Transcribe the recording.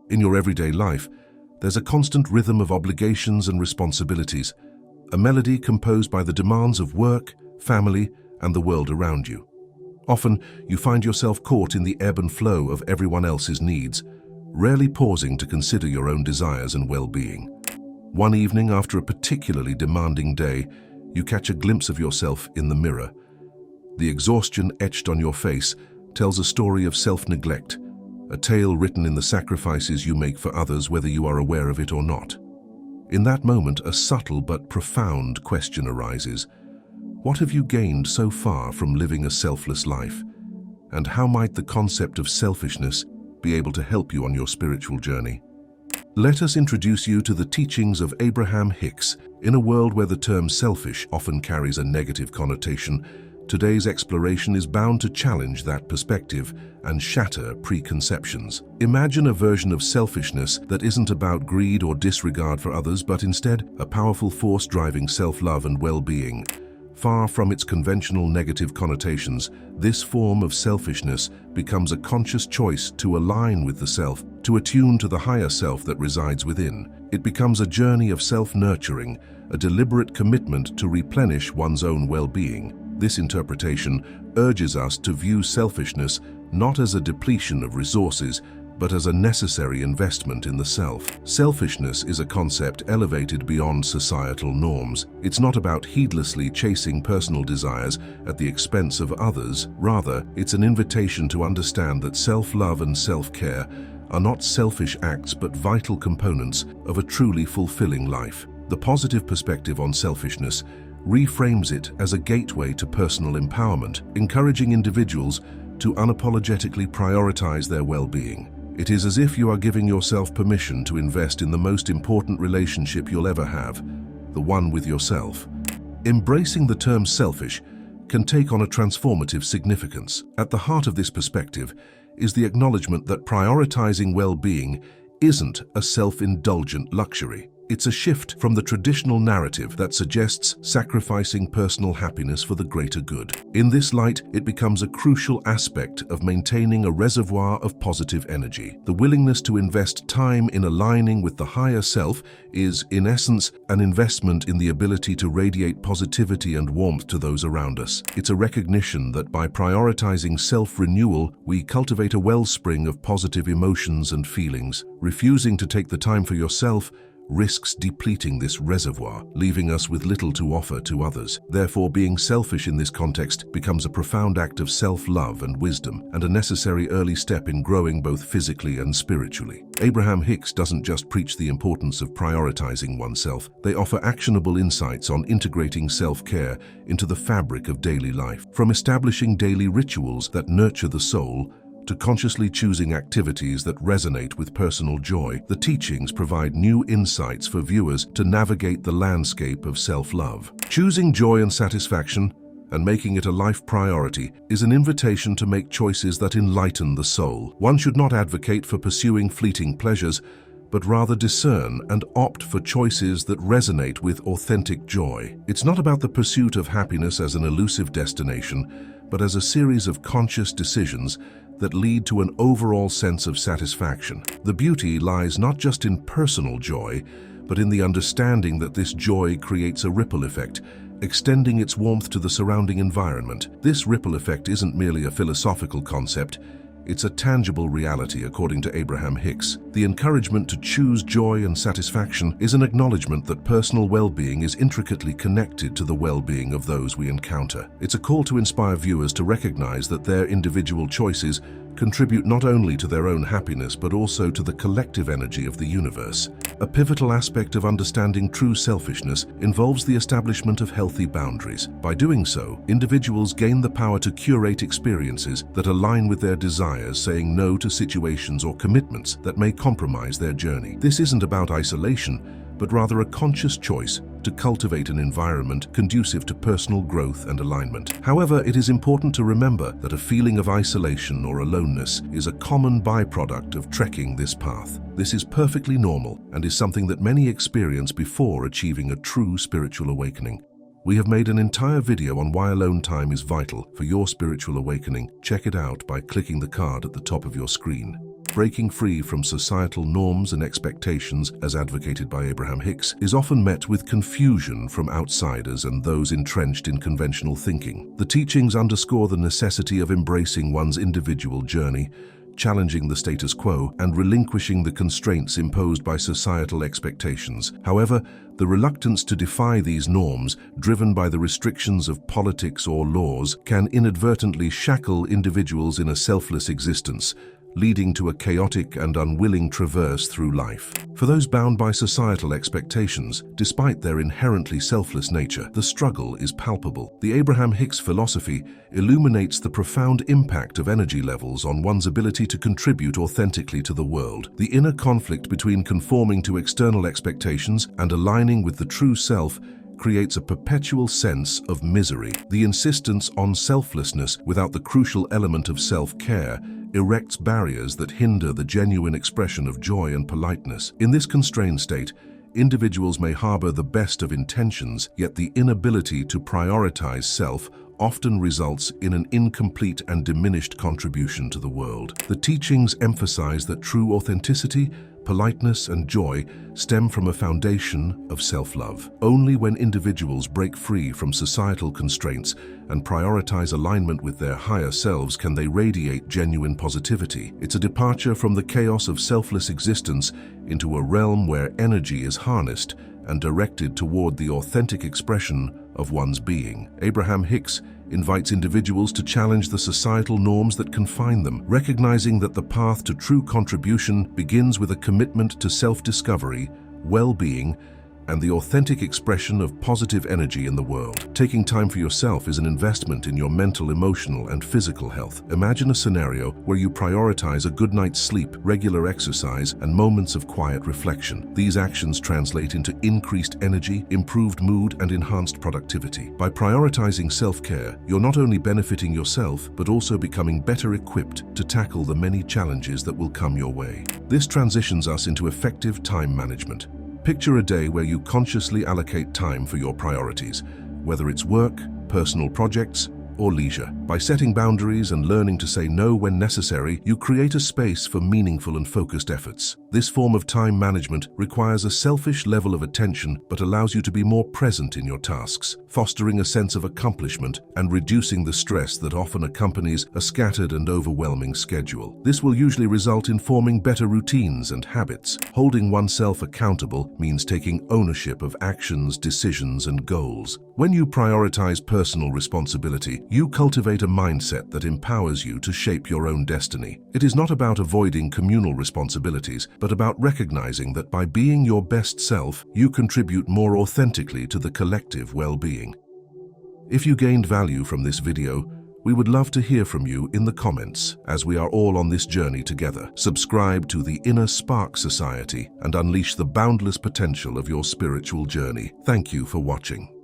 In your everyday life, there's a constant rhythm of obligations and responsibilities, a melody composed by the demands of work, family, and the world around you. Often, you find yourself caught in the ebb and flow of everyone else's needs, rarely pausing to consider your own desires and well-being. One evening, after a particularly demanding day, you catch a glimpse of yourself in the mirror. The exhaustion etched on your face tells a story of self-neglect, a tale written in the sacrifices you make for others, whether you are aware of it or not. In that moment, a subtle but profound question arises. What have you gained so far from living a selfless life? And how might the concept of selfishness be able to help you on your spiritual journey? Let us introduce you to the teachings of Abraham Hicks. In a world where the term selfish often carries a negative connotation, today's exploration is bound to challenge that perspective and shatter preconceptions. Imagine a version of selfishness that isn't about greed or disregard for others, but instead a powerful force driving self-love and well-being. Far from its conventional negative connotations, this form of selfishness becomes a conscious choice to align with the self, to attune to the higher self that resides within. It becomes a journey of self-nurturing, a deliberate commitment to replenish one's own well-being. This interpretation urges us to view selfishness not as a depletion of resources, but as a necessary investment in the self. Selfishness is a concept elevated beyond societal norms. It's not about heedlessly chasing personal desires at the expense of others. Rather, it's an invitation to understand that self-love and self-care are not selfish acts but vital components of a truly fulfilling life. The positive perspective on selfishness reframes it as a gateway to personal empowerment, encouraging individuals to unapologetically prioritize their well-being. It is as if you are giving yourself permission to invest in the most important relationship you'll ever have, the one with yourself. Embracing the term selfish can take on a transformative significance. At the heart of this perspective is the acknowledgement that prioritizing well-being isn't a self-indulgent luxury. It's a shift from the traditional narrative that suggests sacrificing personal happiness for the greater good. In this light, it becomes a crucial aspect of maintaining a reservoir of positive energy. The willingness to invest time in aligning with the higher self is, in essence, an investment in the ability to radiate positivity and warmth to those around us. It's a recognition that by prioritizing self-renewal, we cultivate a wellspring of positive emotions and feelings. Refusing to take the time for yourself risks depleting this reservoir, leaving us with little to offer to others. Therefore, being selfish in this context becomes a profound act of self-love and wisdom, and a necessary early step in growing both physically and spiritually. Abraham Hicks doesn't just preach the importance of prioritizing oneself. They offer actionable insights on integrating self-care into the fabric of daily life. From establishing daily rituals that nurture the soul to consciously choosing activities that resonate with personal joy, the teachings provide new insights for viewers to navigate the landscape of self-love. Choosing joy and satisfaction and making it a life priority is an invitation to make choices that enlighten the soul. One should not advocate for pursuing fleeting pleasures, but rather discern and opt for choices that resonate with authentic joy. It's not about the pursuit of happiness as an elusive destination, but as a series of conscious decisions that lead to an overall sense of satisfaction. The beauty lies not just in personal joy, but in the understanding that this joy creates a ripple effect, extending its warmth to the surrounding environment. This ripple effect isn't merely a philosophical concept, it's a tangible reality, according to Abraham Hicks. The encouragement to choose joy and satisfaction is an acknowledgement that personal well-being is intricately connected to the well-being of those we encounter. It's a call to inspire viewers to recognize that their individual choices contribute not only to their own happiness but also to the collective energy of the universe. A pivotal aspect of understanding true selfishness involves the establishment of healthy boundaries. By doing so, individuals gain the power to curate experiences that align with their desires, saying no to situations or commitments that may compromise their journey. This isn't about isolation, but rather a conscious choice to cultivate an environment conducive to personal growth and alignment. However, it is important to remember that a feeling of isolation or aloneness is a common byproduct of trekking this path. This is perfectly normal and is something that many experience before achieving a true spiritual awakening. We have made an entire video on why alone time is vital for your spiritual awakening. Check it out by clicking the card at the top of your screen. breaking free from societal norms and expectations, as advocated by Abraham Hicks, is often met with confusion from outsiders and those entrenched in conventional thinking. The teachings underscore the necessity of embracing one's individual journey, challenging the status quo, and relinquishing the constraints imposed by societal expectations. However, the reluctance to defy these norms, driven by the restrictions of politics or laws, can inadvertently shackle individuals in a selfless existence, leading to a chaotic and unwilling traverse through life. For those bound by societal expectations, despite their inherently selfless nature, the struggle is palpable. The Abraham Hicks philosophy illuminates the profound impact of energy levels on one's ability to contribute authentically to the world. The inner conflict between conforming to external expectations and aligning with the true self creates a perpetual sense of misery. The insistence on selflessness without the crucial element of self-care erects barriers that hinder the genuine expression of joy and politeness. In this constrained state, individuals may harbor the best of intentions, yet the inability to prioritize self often results in an incomplete and diminished contribution to the world. The teachings emphasize that true authenticity, politeness, and joy stem from a foundation of self-love. Only when individuals break free from societal constraints and prioritize alignment with their higher selves can they radiate genuine positivity. It's a departure from the chaos of selfless existence into a realm where energy is harnessed and directed toward the authentic expression of one's being. Abraham Hicks invites individuals to challenge the societal norms that confine them, recognizing that the path to true contribution begins with a commitment to self-discovery, well-being, and the authentic expression of positive energy in the world. Taking time for yourself is an investment in your mental, emotional, and physical health. Imagine a scenario where you prioritize a good night's sleep, regular exercise, and moments of quiet reflection. These actions translate into increased energy, improved mood, and enhanced productivity. By prioritizing self-care, you're not only benefiting yourself, but also becoming better equipped to tackle the many challenges that will come your way. This transitions us into effective time management. Picture a day where you consciously allocate time for your priorities, whether it's work, personal projects, or leisure. By setting boundaries and learning to say no when necessary, you create a space for meaningful and focused efforts. This form of time management requires a selfish level of attention but allows you to be more present in your tasks, fostering a sense of accomplishment and reducing the stress that often accompanies a scattered and overwhelming schedule. This will usually result in forming better routines and habits. Holding oneself accountable means taking ownership of actions, decisions, and goals. When you prioritize personal responsibility, you cultivate a mindset that empowers you to shape your own destiny. It is not about avoiding communal responsibilities, but about recognizing that by being your best self, you contribute more authentically to the collective well-being. If you gained value from this video, we would love to hear from you in the comments, as we are all on this journey together. Subscribe to the Inner Spark Society and unleash the boundless potential of your spiritual journey. Thank you for watching.